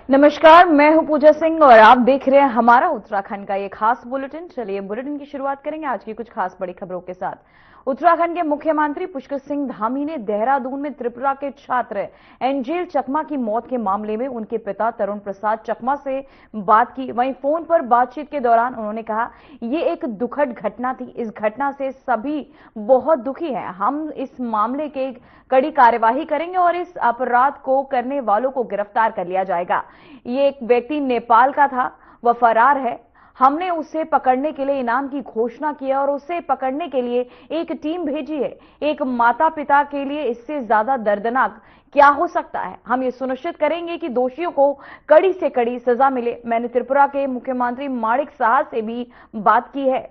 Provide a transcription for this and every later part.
नमस्कार, मैं हूं पूजा सिंह और आप देख रहे हैं हमारा उत्तराखंड का ये खास बुलेटिन। चलिए बुलेटिन की शुरुआत करेंगे आज की कुछ खास बड़ी खबरों के साथ। उत्तराखंड के मुख्यमंत्री पुष्कर सिंह धामी ने देहरादून में त्रिपुरा के छात्र एंजेल चकमा की मौत के मामले में उनके पिता तरुण प्रसाद चकमा से बात की। वहीं फोन पर बातचीत के दौरान उन्होंने कहा, ये एक दुखद घटना थी। इस घटना से सभी बहुत दुखी हैं। हम इस मामले के कड़ी कार्यवाही करेंगे और इस अपराध को करने वालों को गिरफ्तार कर लिया जाएगा। ये एक व्यक्ति नेपाल का था, वह फरार है। हमने उसे पकड़ने के लिए इनाम की घोषणा की है और उसे पकड़ने के लिए एक टीम भेजी है। एक माता पिता के लिए इससे ज्यादा दर्दनाक क्या हो सकता है। हम ये सुनिश्चित करेंगे कि दोषियों को कड़ी से कड़ी सजा मिले। मैंने त्रिपुरा के मुख्यमंत्री माणिक साहा से भी बात की है।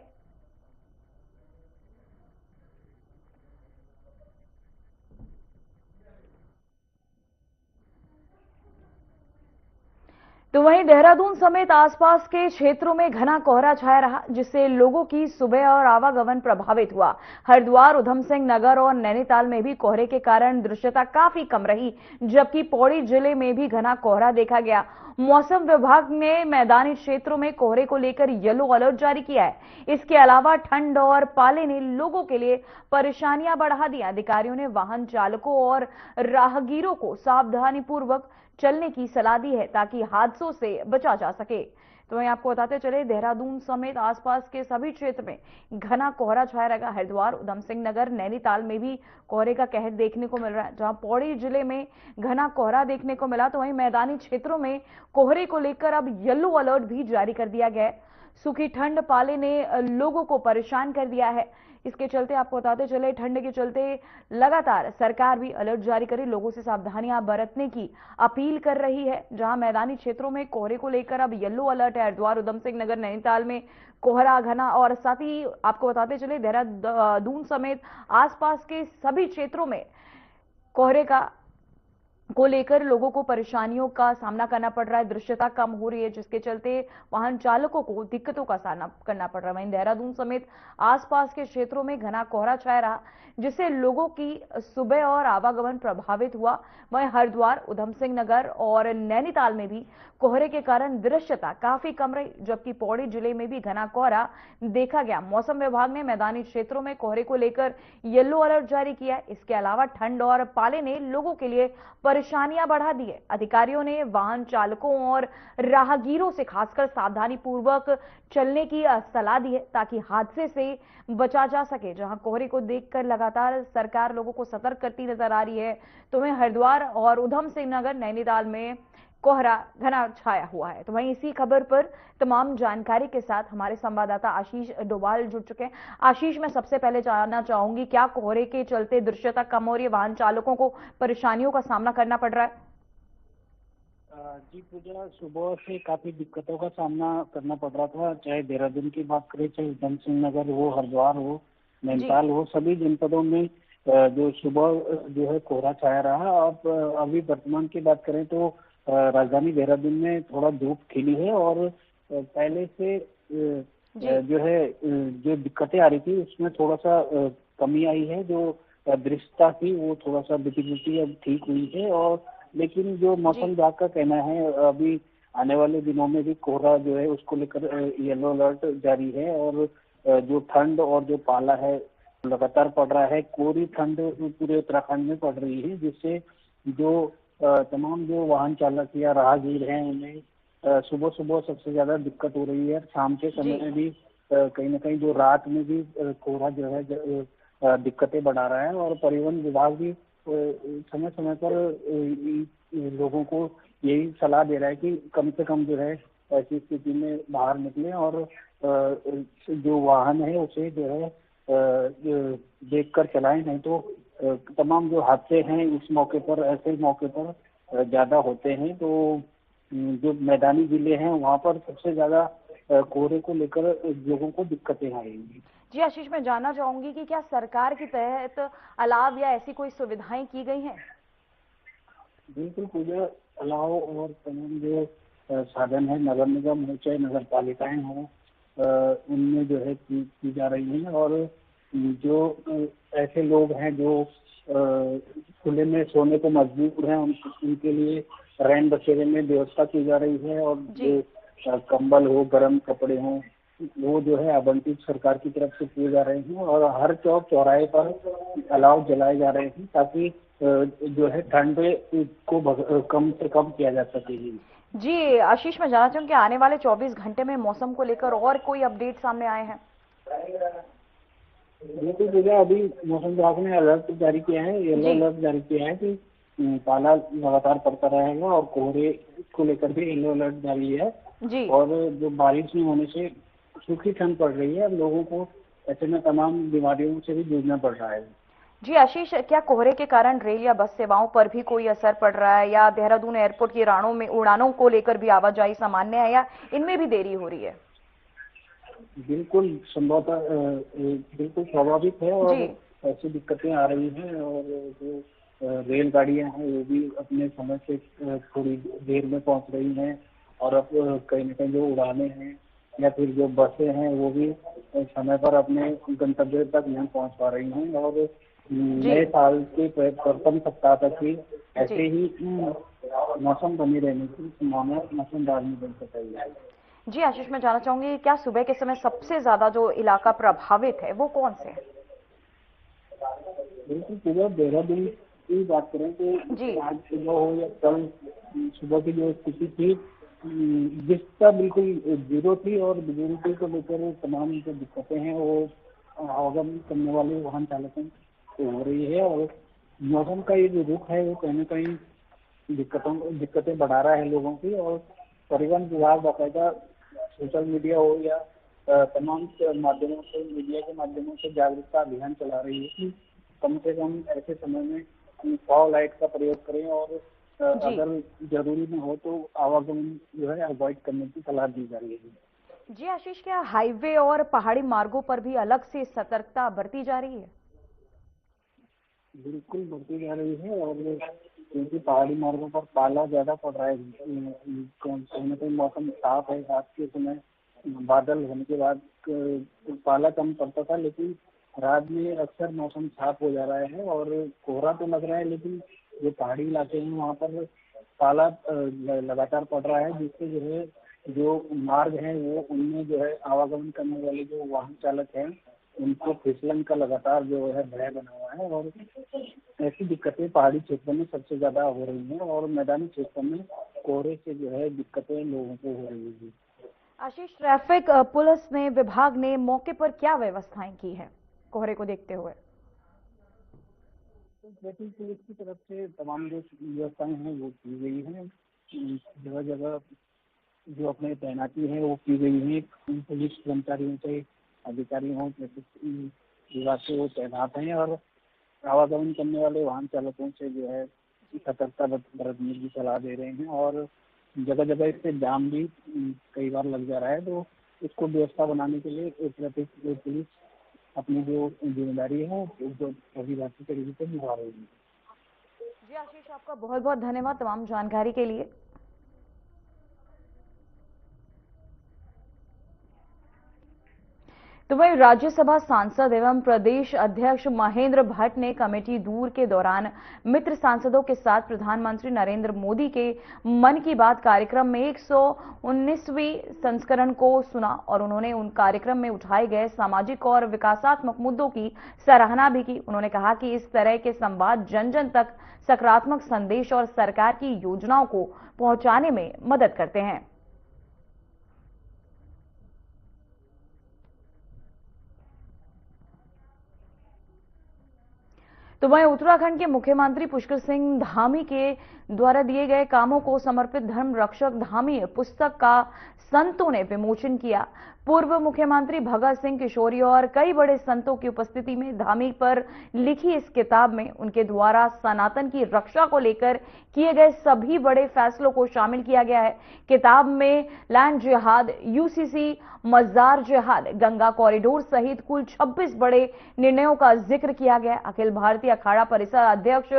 तो वहीं देहरादून समेत आसपास के क्षेत्रों में घना कोहरा छाया रहा, जिससे लोगों की सुबह और आवागमन प्रभावित हुआ। हरिद्वार, उधम सिंह नगर और नैनीताल में भी कोहरे के कारण दृश्यता काफी कम रही, जबकि पौड़ी जिले में भी घना कोहरा देखा गया। मौसम विभाग ने मैदानी क्षेत्रों में कोहरे को लेकर येलो अलर्ट जारी किया है। इसके अलावा ठंड और पाले ने लोगों के लिए परेशानियां बढ़ा दी। अधिकारियों ने वाहन चालकों और राहगीरों को सावधानीपूर्वक चलने की सलाह दी है ताकि हादसों से बचा जा सके। तो वहीं आपको बताते चले, देहरादून समेत आसपास के सभी क्षेत्र में घना कोहरा छाया रहेगा। हरिद्वार, उधम सिंह नगर, नैनीताल में भी कोहरे का कहर देखने को मिल रहा है। जहां पौड़ी जिले में घना कोहरा देखने को मिला, तो वहीं मैदानी क्षेत्रों में कोहरे को लेकर अब येलो अलर्ट भी जारी कर दिया गया है। सूखी ठंड पाले ने लोगों को परेशान कर दिया है। इसके चलते आपको बताते चले, ठंड के चलते लगातार सरकार भी अलर्ट जारी करी, लोगों से सावधानियां बरतने की अपील कर रही है। जहां मैदानी क्षेत्रों में कोहरे को लेकर अब येलो अलर्ट है। हरिद्वार, उधम सिंह नगर, नैनीताल में कोहरा घना, और साथ ही आपको बताते चले देहरादून समेत आसपास के सभी क्षेत्रों में कोहरे को लेकर लोगों को परेशानियों का सामना करना पड़ रहा है। दृश्यता कम हो रही है, जिसके चलते वाहन चालकों को दिक्कतों का सामना करना पड़ रहा है। वहीं देहरादून समेत आसपास के क्षेत्रों में घना कोहरा छाया रहा, जिससे लोगों की सुबह और आवागमन प्रभावित हुआ। वहीं हरिद्वार, उधम सिंह नगर और नैनीताल में भी कोहरे के कारण दृश्यता काफी कम रही, जबकि पौड़ी जिले में भी घना कोहरा देखा गया। मौसम विभाग ने मैदानी क्षेत्रों में कोहरे को लेकर येलो अलर्ट जारी किया है। इसके अलावा ठंड और पाले ने लोगों के लिए परेशानियां बढ़ा दी है। अधिकारियों ने वाहन चालकों और राहगीरों से खासकर सावधानी पूर्वक चलने की सलाह दी है ताकि हादसे से बचा जा सके। जहां कोहरे को देखकर लगातार सरकार लोगों को सतर्क करती नजर आ रही है, तो वहीं हरिद्वार और उधम सिंह नगर, नैनीताल में कोहरा घना छाया हुआ है। तो वहीं इसी खबर पर तमाम जानकारी के साथ हमारे संवाददाता आशीष डोभाल जुड़ चुके हैं। आशीष, मैं सबसे पहले जानना चाहूंगी, क्या कोहरे के चलते दृश्यता कम हो रही है, वाहन चालकों को परेशानियों का सामना करना पड़ रहा है? जी पूजा, सुबह से काफी दिक्कतों का सामना करना पड़ रहा था। चाहे देहरादून की बात करें, चाहे उधम सिंह नगर हो, हरिद्वार हो, नैनीताल हो, सभी जनपदों में जो सुबह जो है कोहरा छाया रहा। अब अभी वर्तमान की बात करें तो राजधानी देहरादून में थोड़ा धूप खिली है और पहले से जो है जो दिक्कतें आ रही थी उसमें थोड़ा सा कमी आई है। जो दृश्यता थी वो थोड़ा सा विजिबिलिटी अब ठीक हुई है। और लेकिन जो मौसम विभाग का कहना है, अभी आने वाले दिनों में भी कोहरा जो है उसको लेकर येलो अलर्ट जारी है। और जो ठंड और जो पाला है लगातार पड़ रहा है। कोरी ठंड पूरे उत्तराखंड में पड़ रही है, जिससे जो तमाम जो वाहन चालक या राहगीर हैं उन्हें सुबह सुबह सबसे ज्यादा दिक्कत हो रही है। शाम के समय में भी कहीं ना कहीं जो रात में भी कोहरा जो है दिक्कतें बढ़ा रहा है। और परिवहन विभाग भी समय समय पर लोगों को यही सलाह दे रहा है कि कम से कम जो है ऐसी स्थिति में बाहर निकलें और जो वाहन है उसे जो है देख कर चलाएं, नहीं तो तमाम जो हादसे हैं इस मौके पर, ऐसे मौके पर ज्यादा होते हैं। तो जो मैदानी जिले हैं वहाँ पर सबसे ज्यादा कोहरे को लेकर लोगों को दिक्कतें आएंगी। जी आशीष, मैं जानना चाहूंगी कि क्या सरकार के तहत अलाव या ऐसी कोई सुविधाएं की गई हैं? बिल्कुल पूजा, अलाव और तमाम जो साधन है, नगर निगम हो चाहे नगर पालिकाएं हो, उनमें जो है की जा रही है। और जो ऐसे लोग हैं जो खुले में सोने को मजबूर हैं, उनके लिए रैन बसेरे में व्यवस्था की जा रही है, और जो कंबल हो, गर्म कपड़े हों, वो जो है आवंटित सरकार की तरफ से किए जा रहे हैं, और हर चौक चौराहे पर अलाव जलाए जा रहे हैं, ताकि जो है ठंड को कम से कम किया जा सके। जी आशीष, मैं जानना चाहूँ कि आने वाले 24 घंटे में मौसम को लेकर और कोई अपडेट सामने आए हैं? बिल्कुल भैया, अभी मौसम विभाग ने अलर्ट जारी किया है, येलो अलर्ट जारी किया है कि पाला लगातार पड़ता रहेगा, और कोहरे को लेकर भी येलो अलर्ट जारी है जी। और जो बारिश नहीं होने से सूखी ठंड पड़ रही है, लोगों को ऐसे में तमाम बीमारियों से भी जूझना पड़ रहा है। जी आशीष, क्या कोहरे के कारण रेल या बस सेवाओं पर भी कोई असर पड़ रहा है, या देहरादून एयरपोर्ट की उड़ानों को लेकर भी आवाजाही सामान्य है, या इनमें भी देरी हो रही है? बिल्कुल संभवतः बिल्कुल स्वाभाविक है, और ऐसी दिक्कतें आ रही हैं, और जो रेलगाड़ियां हैं वो भी अपने समय से थोड़ी देर में पहुंच रही हैं, और अब कहीं न कहीं जो उड़ानें हैं या फिर जो बसें हैं वो भी समय पर अपने गंतव्य तक नहीं पहुंच पा रही हैं, और नए साल के प्रथम सप्ताह तक ही ऐसे ही मौसम बने रहने की संभावना मौसमदार में बन सकती है। जी आशीष, मैं जानना चाहूंगी क्या सुबह के समय सबसे ज्यादा जो इलाका प्रभावित है वो कौन से है? बिल्कुल, सुबह देहरादून की बात करें तो आज सुबह हो या कल सुबह की जो स्थिति थी, जिसका बिल्कुल जीरो थी, और बिजली को लेकर तमाम जो दिक्कतें हैं वो आवागमन करने वाले वाहन चालकों को हो रही है, और मौसम का ये जो रुख है वो कहीं न कहीं दिक्कतें बढ़ा रहा है लोगों की, और परिवहन विभाग बाकायदा सोशल मीडिया हो या तमाम माध्यमों से, मीडिया के माध्यमों से जागरूकता अभियान चला रही है कि कम से कम ऐसे समय में फॉग लाइट का प्रयोग करें, और अगर जरूरी न हो तो आवागमन जो है अवॉइड करने की सलाह दी जा रही है। जी आशीष, क्या हाईवे और पहाड़ी मार्गों पर भी अलग से सतर्कता बरती जा रही है? बिल्कुल बरती जा रही है, और क्योंकि पहाड़ी मार्गों पर पाला ज्यादा पड़ रहा है, कहीं न कहीं मौसम साफ है, रात के समय बादल होने के बाद पाला कम पड़ता था, लेकिन रात में अक्सर मौसम साफ हो जा रहा है, और कोहरा तो लग रहा है, लेकिन जो पहाड़ी इलाके हैं वहाँ पर पाला लगातार पड़ रहा है, जिससे जो है जो मार्ग है वो उनमें जो है आवागमन करने वाले जो वाहन चालक हैं उनको फिसलन का लगातार जो है भय बना हुआ है, और ऐसी दिक्कतें पहाड़ी क्षेत्रों में सबसे ज्यादा हो रही हैं, और मैदानी क्षेत्रों में कोहरे से जो है दिक्कतें लोगों को हो रही है। आशीष, ट्रैफिक पुलिस ने विभाग ने मौके पर क्या व्यवस्थाएं की है कोहरे को देखते हुए? ट्रैफिक पुलिस की तरफ से तमाम जो व्यवस्थाएं हैं वो की गई हैं, जगह जगह जो अपने तैनाती है वो की गई है, पुलिस कर्मचारियों से अधिकारी हों, ट्रैफिक विभाग से वो तैनात हैं, और आवागमन करने वाले वाहन चालकों से जो है सतर्कता बरतने की सलाह दे रहे हैं, और जगह जगह इससे जाम भी कई बार लग जा रहा है, तो इसको व्यवस्था बनाने के लिए ट्रैफिक पुलिस अपनी जो जिम्मेदारी है जो अभिभाषी तरीके से निभा रही है। जी आशीष, आपका बहुत बहुत धन्यवाद तमाम जानकारी के लिए। तो वहीं राज्यसभा सांसद एवं प्रदेश अध्यक्ष महेंद्र भट्ट ने कमेटी दूर के दौरान मित्र सांसदों के साथ प्रधानमंत्री नरेंद्र मोदी के मन की बात कार्यक्रम में 119वीं संस्करण को सुना, और उन्होंने उन कार्यक्रम में उठाए गए सामाजिक और विकासात्मक मुद्दों की सराहना भी की। उन्होंने कहा कि इस तरह के संवाद जन जन तक सकारात्मक संदेश और सरकार की योजनाओं को पहुंचाने में मदद करते हैं। तो वहीं उत्तराखंड के मुख्यमंत्री पुष्कर सिंह धामी के द्वारा दिए गए कामों को समर्पित धर्म रक्षक धामी पुस्तक का संतों ने विमोचन किया। पूर्व मुख्यमंत्री भगत सिंह किशोरी और कई बड़े संतों की उपस्थिति में धामी पर लिखी इस किताब में उनके द्वारा सनातन की रक्षा को लेकर किए गए सभी बड़े फैसलों को शामिल किया गया है। किताब में लैंड जिहाद, यूसीसी, मजार जिहाद, गंगा कॉरिडोर सहित कुल 26 बड़े निर्णयों का जिक्र किया गया। अखिल भारतीय अखाड़ा परिषद अध्यक्ष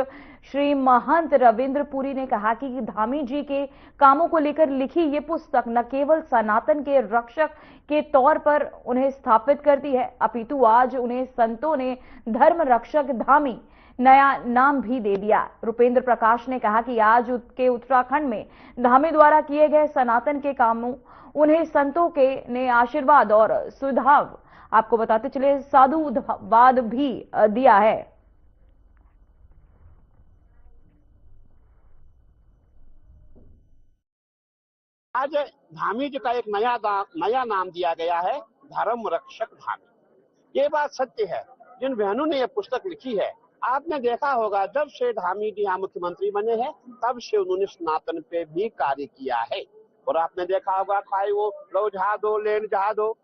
श्री महंत रविंद्र पुरी ने कहा कि धामी जी के कामों को लेकर लिखी ये पुस्तक न केवल सनातन के रक्षक के तौर पर उन्हें स्थापित करती है, अपितु आज उन्हें संतों ने धर्म रक्षक धामी नया नाम भी दे दिया। रुपेंद्र प्रकाश ने कहा कि आज के उत्तराखंड में धामी द्वारा किए गए सनातन के कामों उन्हें संतों के ने आशीर्वाद और सुधाव, आपको बताते चले साधुवाद भी दिया है। आज धामी जी का एक नया नाम दिया गया है, धर्म रक्षक धामी। ये बात सत्य है। जिन बहनों ने ये पुस्तक लिखी है, आपने देखा होगा जब से धामी जी यहाँ मुख्यमंत्री बने हैं तब से उन्होंने सनातन पे भी कार्य किया है। और आपने देखा होगा चाहे वो लौ जहाज हो, लैंड जहाज हो,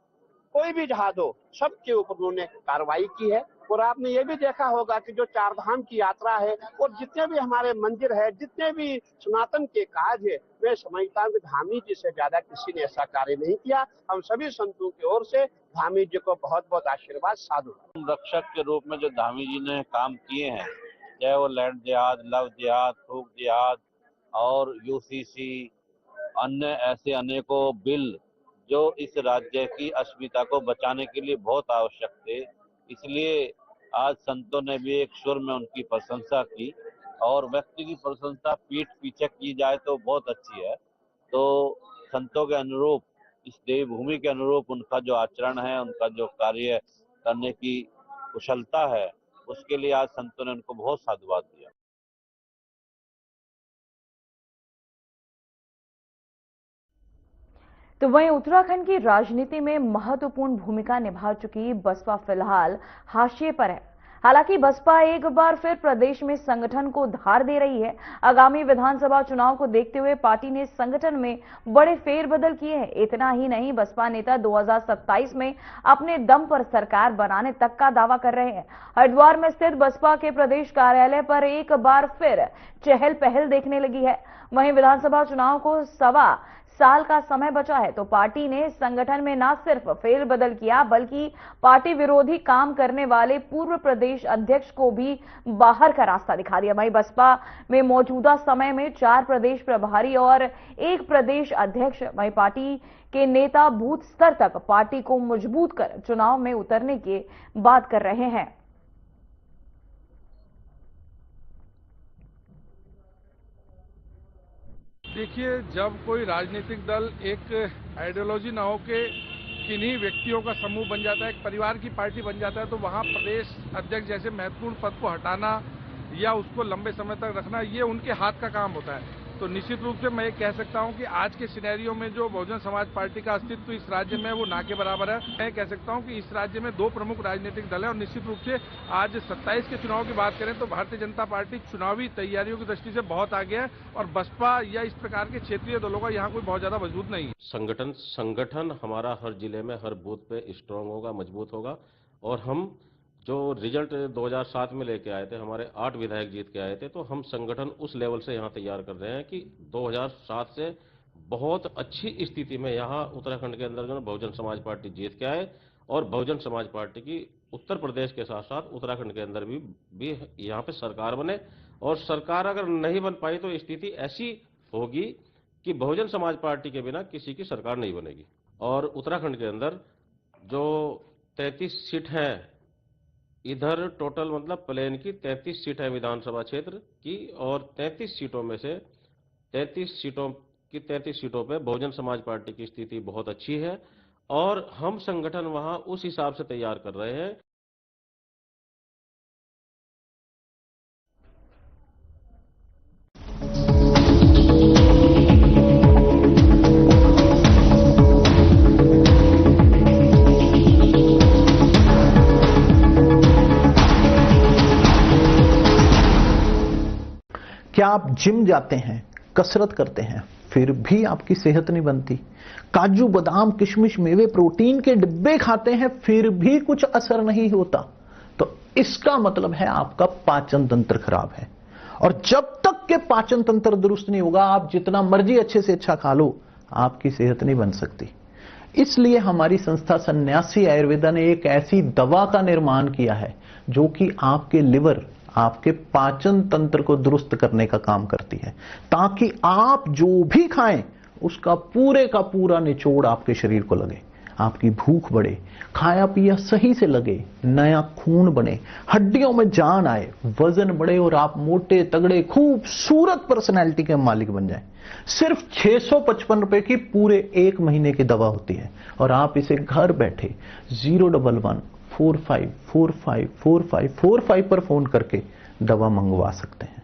कोई भी जहाज हो, सबके ऊपर उन्होंने कार्रवाई की है। और आपने ये भी देखा होगा कि जो चार धाम की यात्रा है और जितने भी हमारे मंदिर है, जितने भी सनातन के काज है, मैं समझता हूँ कि धामी जी से ज्यादा किसी ने ऐसा कार्य नहीं किया। हम सभी संतों की ओर से धामी जी को बहुत बहुत आशीर्वाद साधु। रक्षक के रूप में जो धामी जी ने काम किए हैं, चाहे वो लैंड जिहाद, लव जिहाद, थूक जिहाद और यूसीसी, अन्य ऐसे अनेकों बिल जो इस राज्य की अस्मिता को बचाने के लिए बहुत आवश्यक थे, इसलिए आज संतों ने भी एक सुर में उनकी प्रशंसा की। और व्यक्ति की प्रशंसा पीठ पीछे की जाए तो बहुत अच्छी है। तो संतों के अनुरूप, इस देवभूमि के अनुरूप उनका जो आचरण है, उनका जो कार्य करने की कुशलता है, उसके लिए आज संतों ने उनको बहुत साधुवाद दिया। तो वहीं उत्तराखंड की राजनीति में महत्वपूर्ण भूमिका निभा चुकी बसपा फिलहाल हाशिए पर है। हालांकि बसपा एक बार फिर प्रदेश में संगठन को धार दे रही है। आगामी विधानसभा चुनाव को देखते हुए पार्टी ने संगठन में बड़े फेरबदल किए हैं। इतना ही नहीं, बसपा नेता 2027 में अपने दम पर सरकार बनाने तक का दावा कर रहे हैं। हरिद्वार में स्थित बसपा के प्रदेश कार्यालय पर एक बार फिर चहल पहल देखने लगी है। वहीं विधानसभा चुनाव को 1.25 साल का समय बचा है, तो पार्टी ने संगठन में न सिर्फ फेरबदल किया बल्कि पार्टी विरोधी काम करने वाले पूर्व प्रदेश अध्यक्ष को भी बाहर का रास्ता दिखा दिया। वहीं बसपा में मौजूदा समय में 4 प्रदेश प्रभारी और 1 प्रदेश अध्यक्ष, वहीं पार्टी के नेता बूथ स्तर तक पार्टी को मजबूत कर चुनाव में उतरने की बात कर रहे हैं। देखिए, जब कोई राजनीतिक दल एक आइडियोलॉजी ना हो के किन्हीं व्यक्तियों का समूह बन जाता है, एक परिवार की पार्टी बन जाता है, तो वहाँ प्रदेश अध्यक्ष जैसे महत्वपूर्ण पद को हटाना या उसको लंबे समय तक रखना, ये उनके हाथ का काम होता है। तो निश्चित रूप से मैं ये कह सकता हूं कि आज के सिनेरियो में जो बहुजन समाज पार्टी का अस्तित्व इस राज्य में वो ना के बराबर है। मैं कह सकता हूं कि इस राज्य में 2 प्रमुख राजनीतिक दल हैं और निश्चित रूप से आज 27 के चुनाव की बात करें तो भारतीय जनता पार्टी चुनावी तैयारियों की दृष्टि से बहुत आगे है और बसपा या इस प्रकार के क्षेत्रीय दलों का यहाँ कोई बहुत ज्यादा मजबूत नहीं है। संगठन हमारा हर जिले में हर बूथ पे स्ट्रांग होगा, मजबूत होगा। और हम जो रिजल्ट 2007 में लेके आए थे, हमारे 8 विधायक जीत के आए थे, तो हम संगठन उस लेवल से यहाँ तैयार कर रहे हैं कि 2007 से बहुत अच्छी स्थिति में यहाँ उत्तराखंड के अंदर जो बहुजन समाज पार्टी जीत के आए और बहुजन समाज पार्टी की उत्तर प्रदेश के साथ साथ उत्तराखंड के अंदर भी यहाँ पे सरकार बने। और सरकार अगर नहीं बन पाई तो स्थिति ऐसी होगी कि बहुजन समाज पार्टी के बिना किसी की सरकार नहीं बनेगी। और उत्तराखंड के अंदर जो 33 सीट हैं, इधर टोटल मतलब प्लेन की 33 सीट है विधानसभा क्षेत्र की, और 33 सीटों में से 33 सीटों पे बहुजन समाज पार्टी की स्थिति बहुत अच्छी है और हम संगठन वहां उस हिसाब से तैयार कर रहे हैं। क्या आप जिम जाते हैं, कसरत करते हैं, फिर भी आपकी सेहत नहीं बनती? काजू बादाम किशमिश मेवे प्रोटीन के डिब्बे खाते हैं फिर भी कुछ असर नहीं होता, तो इसका मतलब है आपका पाचन तंत्र खराब है। और जब तक के पाचन तंत्र दुरुस्त नहीं होगा, आप जितना मर्जी अच्छे से अच्छा खा लो, आपकी सेहत नहीं बन सकती। इसलिए हमारी संस्था सन्यासी आयुर्वेदा ने एक ऐसी दवा का निर्माण किया है जो कि आपके लिवर, आपके पाचन तंत्र को दुरुस्त करने का काम करती है, ताकि आप जो भी खाएं उसका पूरे का पूरा निचोड़ आपके शरीर को लगे। आपकी भूख बढ़े, खाया पिया सही से लगे, नया खून बने, हड्डियों में जान आए, वजन बढ़े और आप मोटे तगड़े खूबसूरत पर्सनैलिटी के मालिक बन जाएं। सिर्फ 655 रुपए की पूरे 1 महीने की दवा होती है और आप इसे घर बैठे 011-45454545 पर फोन करके दवा मंगवा सकते हैं।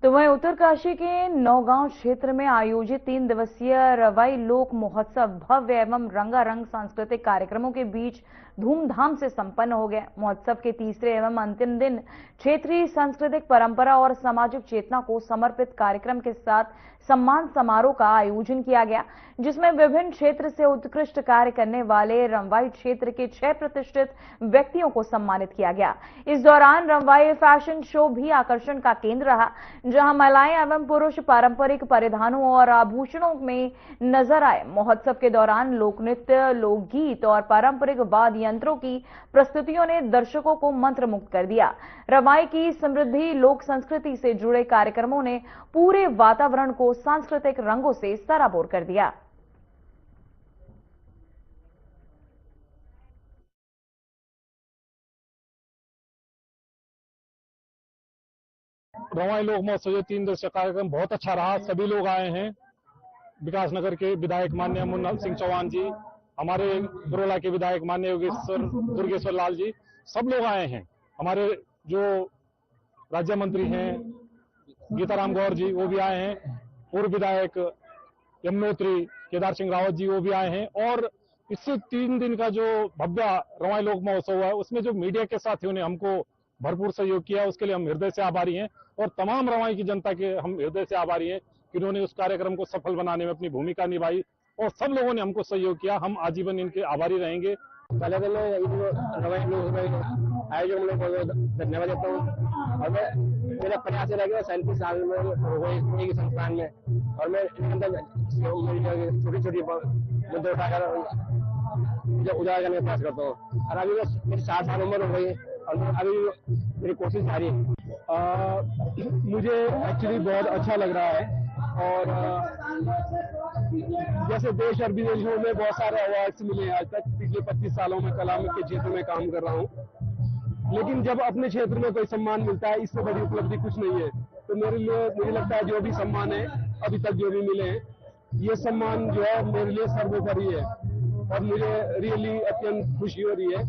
तो वहीं उत्तरकाशी के नौगांव क्षेत्र में आयोजित 3 दिवसीय रवाई लोक महोत्सव भव्य एवं रंगारंग सांस्कृतिक कार्यक्रमों के बीच धूमधाम से संपन्न हो गया। महोत्सव के तीसरे एवं अंतिम दिन क्षेत्रीय सांस्कृतिक परंपरा और सामाजिक चेतना को समर्पित कार्यक्रम के साथ सम्मान समारोह का आयोजन किया गया, जिसमें विभिन्न क्षेत्र से उत्कृष्ट कार्य करने वाले रंवाई क्षेत्र के 6 प्रतिष्ठित व्यक्तियों को सम्मानित किया गया। इस दौरान रंवाई फैशन शो भी आकर्षण का केंद्र रहा, जहां महिलाएं एवं पुरुष पारंपरिक परिधानों और आभूषणों में नजर आए। महोत्सव के दौरान लोक नृत्य, लोकगीत और पारंपरिक वाद्य यंत्रों की प्रस्तुतियों ने दर्शकों को मंत्रमुग्ध कर दिया। रवाई की समृद्धि लोक संस्कृति से जुड़े कार्यक्रमों ने पूरे वातावरण को सांस्कृतिक रंगों से सराबोर कर दिया। रवाई लोक महोत्सव 3 दिवसीय कार्यक्रम बहुत अच्छा रहा। सभी लोग आए हैं। विकासनगर के विधायक माननीय मुन्ना सिंह चौहान जी, हमारे बरोला के विधायक माननीय योगेश्वर दुर्गेश्वर लाल जी, सब लोग आए हैं। हमारे जो राज्य मंत्री हैं गीताराम गौर जी, वो भी आए हैं। पूर्व विधायक यमुनोत्री केदार सिंह रावत जी, वो भी आए हैं। और इससे 3 दिन का जो भव्य रवाई लोक महोत्सव है, उसमें जो मीडिया के साथियों ने हमको भरपूर सहयोग किया, उसके लिए हम हृदय से आभारी हैं। और तमाम रवाई की जनता के हम हृदय से आभारी हैं कि उन्होंने उस कार्यक्रम को सफल बनाने में अपनी भूमिका निभाई और सब लोगों ने हमको सहयोग किया। हम आजीवन इनके आभारी रहेंगे। पहले तो मैं रवाई आयोजन लोग धन्यवाद देता हूँ। और मैं मेरा प्रयास रह गया 37 साल में एक संस्थान में, और मैं अंदर छोटी छोटी मुद्दे उठाकर उजागर करने का प्रयास करता हूँ। और अभी मेरी 60 साल उम्र हो गई है और अभी मेरी कोशिश जारी है। मुझे एक्चुअली बहुत अच्छा लग रहा है। और जैसे देश और विदेशों में बहुत सारे अवार्ड्स मिले आज तक, पिछले 25 सालों में कला के क्षेत्र में काम कर रहा हूँ, लेकिन जब अपने क्षेत्र में कोई सम्मान मिलता है, इससे बड़ी उपलब्धि कुछ नहीं है। तो मेरे लिए मुझे लगता है जो भी सम्मान है अभी तक जो भी मिले हैं, ये सम्मान जो है मेरे लिए सर्वोपरि है। और मुझे रियली अत्यंत खुशी हो रही है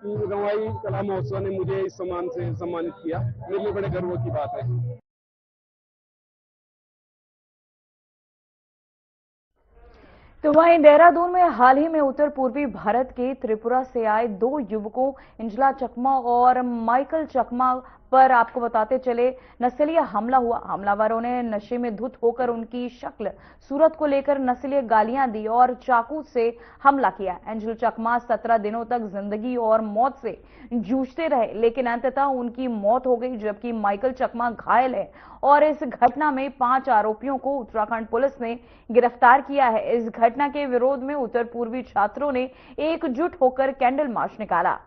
कि रवाई कला महोत्सव ने मुझे इस सम्मान से सम्मानित किया। मेरे लिए बड़े गर्व की बात है। तो वहीं देहरादून में हाल ही में उत्तर पूर्वी भारत के त्रिपुरा से आए 2 युवकों इंजला चकमा और माइकल चकमा पर आपको बताते चले नस्लीय हमला हुआ। हमलावरों ने नशे में धुत होकर उनकी शक्ल सूरत को लेकर नस्लीय गालियां दी और चाकू से हमला किया। एंजल चकमा 17 दिनों तक जिंदगी और मौत से जूझते रहे, लेकिन अंततः उनकी मौत हो गई, जबकि माइकल चकमा घायल है। और इस घटना में 5 आरोपियों को उत्तराखंड पुलिस ने गिरफ्तार किया है। इस घटना के विरोध में उत्तर पूर्वी छात्रों ने एकजुट होकर कैंडल मार्च निकाला।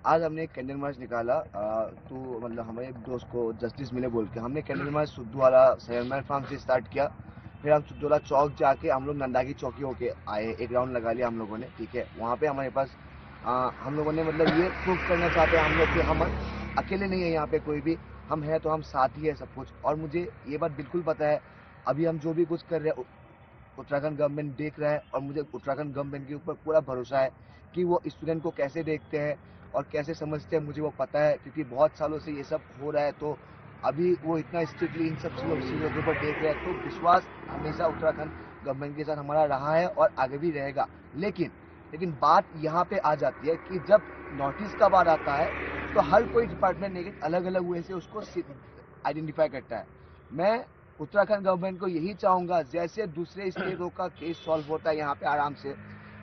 आज हमने एक कैंडल मार्च निकाला तो मतलब हमारे दोस्त को जस्टिस मिले बोल के हमने कैंडल मार्च सुद्दवाला सैलमैन फार्म से स्टार्ट किया। फिर हम सुद्दवाला चौक जाके हम लोग नंदागी चौकी होके आए, एक राउंड लगा लिया हम लोगों ने, ठीक है। वहाँ पे हमारे पास हम लोगों ने मतलब ये प्रूफ करना चाहते हैं हम लोग कि हम अकेले नहीं है यहाँ पे कोई भी, हम हैं तो हम साथ ही है सब कुछ। और मुझे ये बात बिल्कुल पता है अभी हम जो भी कुछ कर रहे हैं उत्तराखंड गवर्नमेंट देख रहा है, और मुझे उत्तराखंड गवर्नमेंट के ऊपर पूरा भरोसा है कि वो स्टूडेंट को कैसे देखते हैं और कैसे समझते हैं, मुझे वो पता है क्योंकि बहुत सालों से ये सब हो रहा है। तो अभी वो इतना स्ट्रिक्टली इन सब चीज़ों के ऊपर देख रहे हैं, तो विश्वास हमेशा उत्तराखंड गवर्नमेंट के साथ हमारा रहा है और आगे भी रहेगा। लेकिन बात यहाँ पे आ जाती है कि जब नॉर्थ ईस्ट का बात आता है तो हर कोई डिपार्टमेंट एक अलग अलग वे से उसको आइडेंटिफाई करता है। मैं उत्तराखंड गवर्नमेंट को यही चाहूँगा, जैसे दूसरे स्टेटों का केस सॉल्व होता है यहाँ पे आराम से,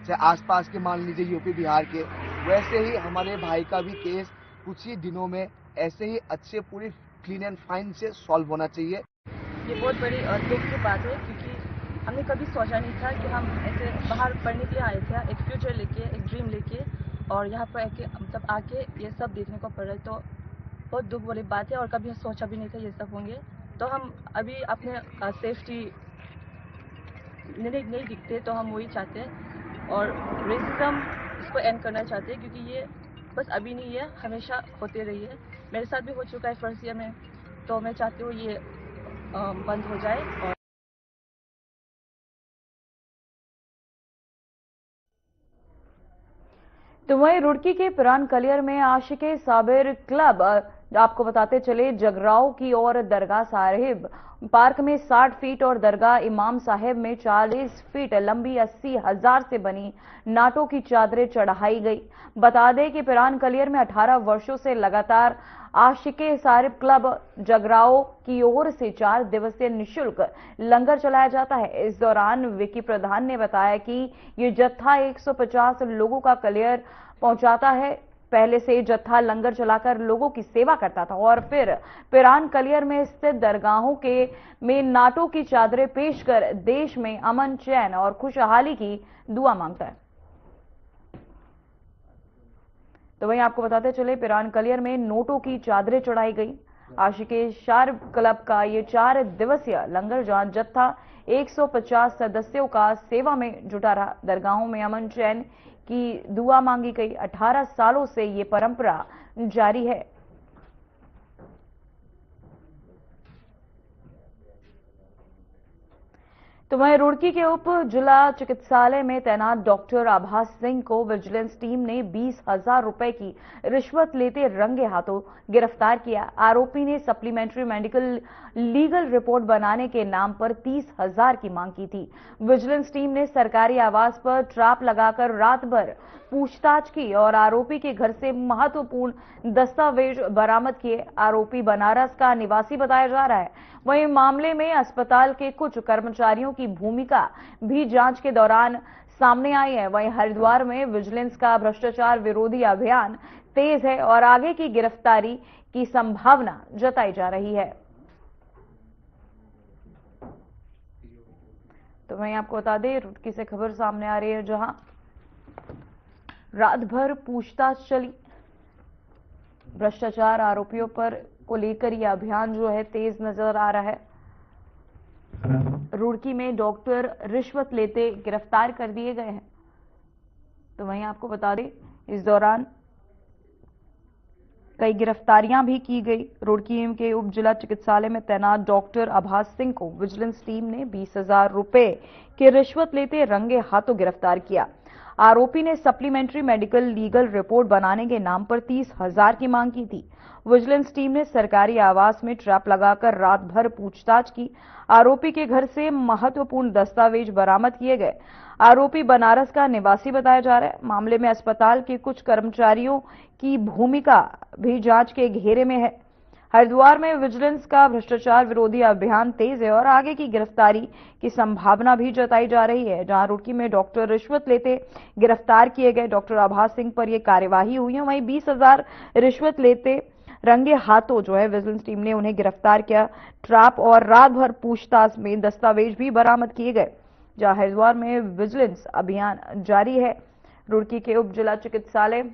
चाहे आसपास के मान लीजिए यूपी बिहार के, वैसे ही हमारे भाई का भी केस कुछ ही दिनों में ऐसे ही अच्छे पूरी क्लीन एंड फाइन से सॉल्व होना चाहिए। ये बहुत बड़ी दुख की बात है क्योंकि हमने कभी सोचा नहीं था कि हम ऐसे बाहर पढ़ने के लिए आए थे, एक फ्यूचर लेके, एक ड्रीम लेके, और यहाँ पर मतलब आके ये सब देखने को पड़ रहा है, तो बहुत दुख वाली बात है। और कभी सोचा भी नहीं था ये सब होंगे। तो हम अभी अपने सेफ्टी नहीं दिखते, तो हम वही चाहते हैं, और रेसिज्म इसको एंड करना चाहते हैं, क्योंकि ये बस अभी नहीं है, हमेशा होते रही है। मेरे साथ भी हो चुका है फर्स्ट ईयर में, तो मैं चाहती हूँ ये बंद हो जाए। और तो वहीं रुड़की के पिरान कलियर में आशिके साबिर क्लब आपको बताते चले जगराव की और दरगाह साहिब पार्क में 60 फीट और दरगाह इमाम साहेब में 40 फीट लंबी 80,000 से बनी नाटों की चादरें चढ़ाई गई। बता दें कि पिरान कलियर में 18 वर्षों से लगातार आशिके साहिब क्लब जगराव की ओर से 4 दिवसीय निःशुल्क लंगर चलाया जाता है। इस दौरान विकी प्रधान ने बताया कि ये जत्था 150 लोगों का कलियर पहुंचाता है। पहले से जत्था लंगर चलाकर लोगों की सेवा करता था और फिर पिरान कलियर में स्थित दरगाहों के में नाटों की चादरें पेश कर देश में अमन, चैन और खुशहाली की दुआ मांगता है। तो वहीं आपको बताते चले पिरान कलियर में नोटों की चादरें चढ़ाई गई। आशिके साहिब क्लब का ये 4 दिवसीय लंगर जहां जत्था 150 सदस्यों का सेवा में जुटा रहा। दरगाहों में अमन, चैन की दुआ मांगी गई। 18 सालों से ये परंपरा जारी है। तो वहीं रुड़की के उप जिला चिकित्सालय में तैनात डॉक्टर आभास सिंह को विजिलेंस टीम ने 20,000 रुपए की रिश्वत लेते रंगे हाथों गिरफ्तार किया। आरोपी ने सप्लीमेंट्री मेडिकल लीगल रिपोर्ट बनाने के नाम पर 30,000 की मांग की थी। विजिलेंस टीम ने सरकारी आवास पर ट्रैप लगाकर रात भर पूछताछ की और आरोपी के घर से महत्वपूर्ण दस्तावेज बरामद किए। आरोपी बनारस का निवासी बताया जा रहा है। वहीं मामले में अस्पताल के कुछ कर्मचारियों की भूमिका भी जांच के दौरान सामने आई है। वहीं हरिद्वार में विजिलेंस का भ्रष्टाचार विरोधी अभियान तेज है और आगे की गिरफ्तारी की संभावना जताई जा रही है। तो वहीं आपको बता दें रुड़की से खबर सामने आ रही है, जहां रात भर पूछताछ चली। भ्रष्टाचार आरोपियों पर को लेकर यह अभियान जो है तेज नजर आ रहा है। रुड़की में डॉक्टर रिश्वत लेते गिरफ्तार कर दिए गए हैं। तो वहीं आपको बता दें इस दौरान कई गिरफ्तारियां भी की गई। रुड़की के उप जिला चिकित्सालय में तैनात डॉक्टर आभास सिंह को विजिलेंस टीम ने 20,000 रुपए की रिश्वत लेते रंगे हाथों गिरफ्तार किया। आरोपी ने सप्लीमेंट्री मेडिकल लीगल रिपोर्ट बनाने के नाम पर 30,000 की मांग की थी। विजिलेंस टीम ने सरकारी आवास में ट्रैप लगाकर रात भर पूछताछ की। आरोपी के घर से महत्वपूर्ण दस्तावेज बरामद किए गए। आरोपी बनारस का निवासी बताया जा रहा है। मामले में अस्पताल के कुछ कर्मचारियों की भूमिका भी जांच के घेरे में है। हरिद्वार में विजिलेंस का भ्रष्टाचार विरोधी अभियान तेज है और आगे की गिरफ्तारी की संभावना भी जताई जा रही है। जहां रुड़की में डॉक्टर रिश्वत लेते गिरफ्तार किए गए डॉक्टर आभास सिंह पर यह कार्यवाही हुई है। वहीं 20,000 रिश्वत लेते रंगे हाथों जो है विजिलेंस टीम ने उन्हें गिरफ्तार किया। ट्रैप और रात भर पूछताछ में दस्तावेज भी बरामद किए गए। जहां हरिद्वार में विजिलेंस अभियान जारी है। रुड़की के उप जिला चिकित्सालय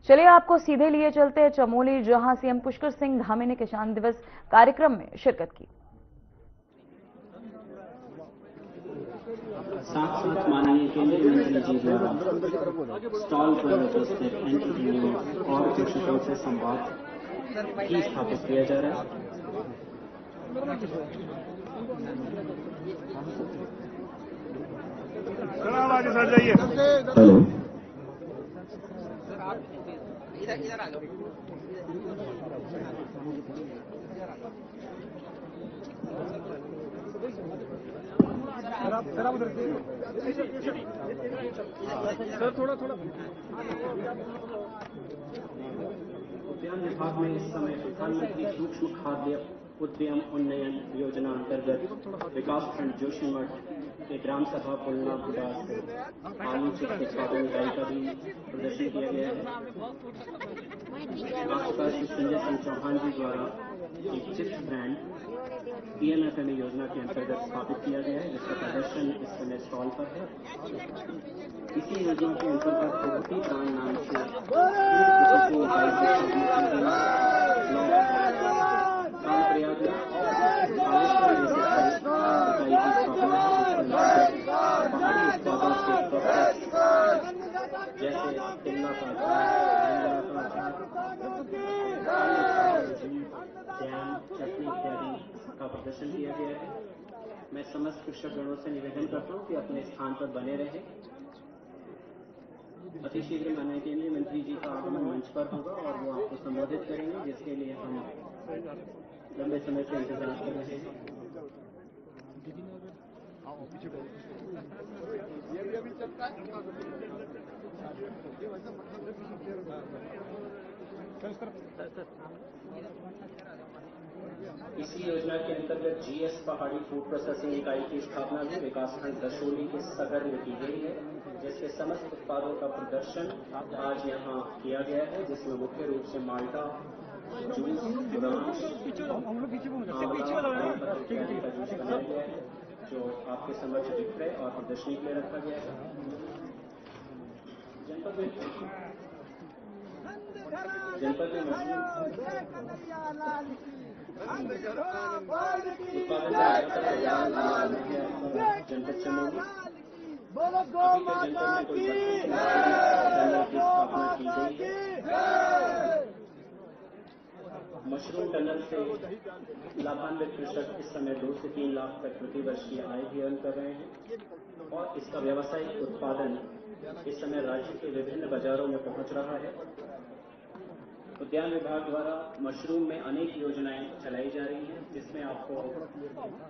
चलिए आपको सीधे लिए चलते हैं चमोली, जहां सीएम पुष्कर सिंह धामी ने किसान दिवस कार्यक्रम में शिरकत की। साथ साथ माननीय केंद्रीय मंत्री जी द्वारा स्टॉल पर उपस्थित एंटरप्रेन्योर और कृषकों से संवाद भी स्थापित किया जा रहा है। हेलो, इधर आ जाओ। सर थोड़ा उद्यान विभाग में इस समय प्रधानमंत्री सूक्ष्म खाद्य उद्यम उन्नयन योजना अंतर्गत विकास खंड जोशीमठ एक ग्राम सभा पुलना गुदास से आलू चिप्स उत्पादन इकाई का भी प्रदर्शन किया गया है। आपका श्री संजय सिंह चौहान जी द्वारा एक चिप्स ब्रांड पीएमएफएमई योजना के अंतर्गत स्थापित किया गया है, जिसका प्रदर्शन इस समय स्टॉल पर है। इसी योजना के अंतर्गत भगवती प्राण नाम से जैसे तिल्ला का चटनी इत्यादि का प्रदर्शन किया गया है। मैं समस्त कृषक गणों से निवेदन करता हूँ कि अपने स्थान पर बने रहें। अति शीघ्र माननीय केंद्रीय मंत्री जी का आगमन मंच पर होगा और वो आपको संबोधित करेंगे, जिसके लिए हम लंबे समय से इंतजार कर रहे हैं। इसी योजना के अंतर्गत जीएस पहाड़ी फूड प्रोसेसिंग इकाई की स्थापना भी विकासखंड दशोली के सगर में की गई है, जिसके समस्त उत्पादों का प्रदर्शन आज यहाँ किया गया है, जिसमें मुख्य रूप से माल्टा, जूस, का जूस बनाया गया है, जो आपके समक्ष विक्रय और प्रदर्शनी के लिए रखा गया है। जनपद में जनपद चमोली मशरूम टनल से लाभान्वित कृषक इस समय 2 से 3 लाख तक प्रति वर्ष की आय भी अर्न कर रहे हैं और इसका व्यावसायिक उत्पादन इस समय राज्य के विभिन्न बाजारों में पहुंच रहा है। उद्यान विभाग द्वारा मशरूम में अनेक योजनाएं चलाई जा रही हैं, जिसमें आपको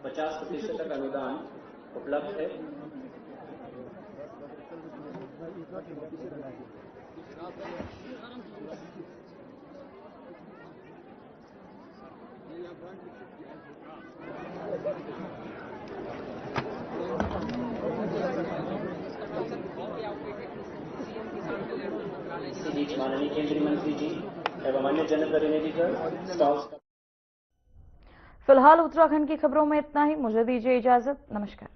50% तक अनुदान उपलब्ध है। इसी बीच माननीय केंद्रीय मंत्री जी एवं अन्य जनप्रतिनिधिगण स्टॉल्स। फिलहाल उत्तराखंड की खबरों में इतना ही। मुझे दीजिए इजाजत। नमस्कार।